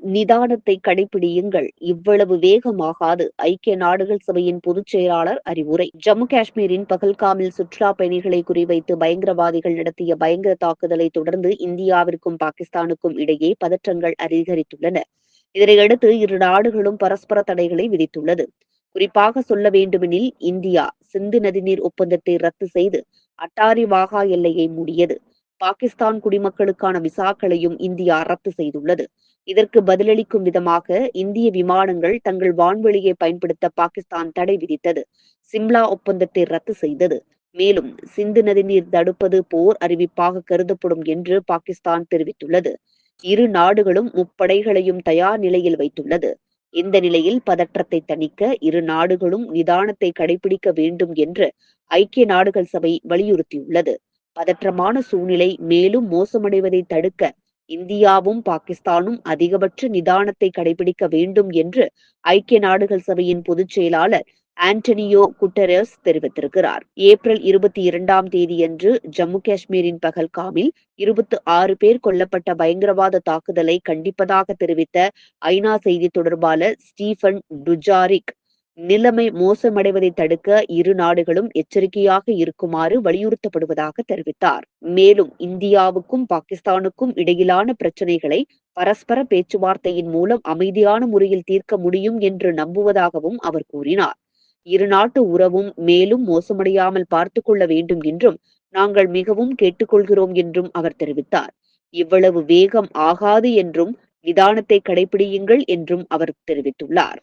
நிதானத்தை கடைபிடியுங்கள், இவ்வளவு வேகமாகாது. ஐக்கிய நாடுகள் சபையின் பொதுச் செயலாளர் அறிவுரை. ஜம்மு காஷ்மீரின் பகல்காமில் சுற்றுலா பயணிகளை குறிவைத்து பயங்கரவாதிகள் நடத்திய பயங்கர தாக்குதலை தொடர்ந்து இந்தியாவிற்கும் பாகிஸ்தானுக்கும் இடையே பதற்றங்கள் அதிகரித்துள்ளன. இதனையடுத்து இரு நாடுகளும் பரஸ்பர தடைகளை விதித்துள்ளது. குறிப்பாக சொல்ல வேண்டுமெனில், இந்தியா சிந்து நதிநீர் ஒப்பந்தத்தை ரத்து செய்து அட்டாரி வாகா எல்லையை மூடியது. பாகிஸ்தான் குடிமக்களுக்கான விசாக்களையும் இந்தியா ரத்து செய்துள்ளது. இதற்கு பதிலளிக்கும் விதமாக இந்திய விமானங்கள் தங்கள் வான்வெளியை பயன்படுத்த பாகிஸ்தான் தடை விதித்தது. சிம்லா ஒப்பந்தத்தை ரத்து செய்தது. மேலும் சிந்து நதிநீர் தடுப்பது போர் அறிவிப்பாக கருதப்படும் என்று பாகிஸ்தான் தெரிவித்துள்ளது. இரு நாடுகளும் முப்படைகளையும் தயார் நிலையில் வைத்துள்ளது. இந்த நிலையில் பதற்றத்தை தணிக்க இரு நாடுகளும் நிதானத்தை கடைபிடிக்க வேண்டும் என்று ஐக்கிய நாடுகள் சபை வலியுறுத்தியுள்ளது. பதற்றமான சூழ்நிலை மேலும் மோசமடைவதை தடுக்க இந்தியாவும் பாகிஸ்தானும் அதிகபட்ச நிதானத்தை கடைபிடிக்க வேண்டும் என்று ஐக்கிய நாடுகள் சபையின் பொதுச் செயலாளர் ஆண்டனியோ குட்டரெஸ் தெரிவித்திருக்கிறார். ஏப்ரல் 22ஆம் தேதியன்று ஜம்மு காஷ்மீரின் பகல்காமில் 26 பேர் கொல்லப்பட்ட பயங்கரவாத தாக்குதலை கண்டிப்பதாக தெரிவித்த ஐநா செய்தி தொடர்பாளர் ஸ்டீபன் டுஜாரிக், நிலைமை மோசமடைவதை தடுக்க இரு நாடுகளும் எச்சரிக்கையாக இருக்குமாறு வலியுறுத்தப்படுவதாக தெரிவித்தார். மேலும் இந்தியாவுக்கும் பாகிஸ்தானுக்கும் இடையிலான பிரச்சினைகளை பரஸ்பர பேச்சுவார்த்தையின் மூலம் அமைதியான முறையில் தீர்க்க முடியும் என்று நம்புவதாகவும் அவர் கூறினார். இரு நாட்டு உறவும் மேலும் மோசமடையாமல் பார்த்துக் கொள்ள வேண்டும் என்றும் நாங்கள் மிகவும் கேட்டுக்கொள்கிறோம் என்றும் அவர் தெரிவித்தார். இவ்வளவு வேகம் ஆகாது என்றும் நிதானத்தை கடைபிடியுங்கள் என்றும் அவர் தெரிவித்துள்ளார்.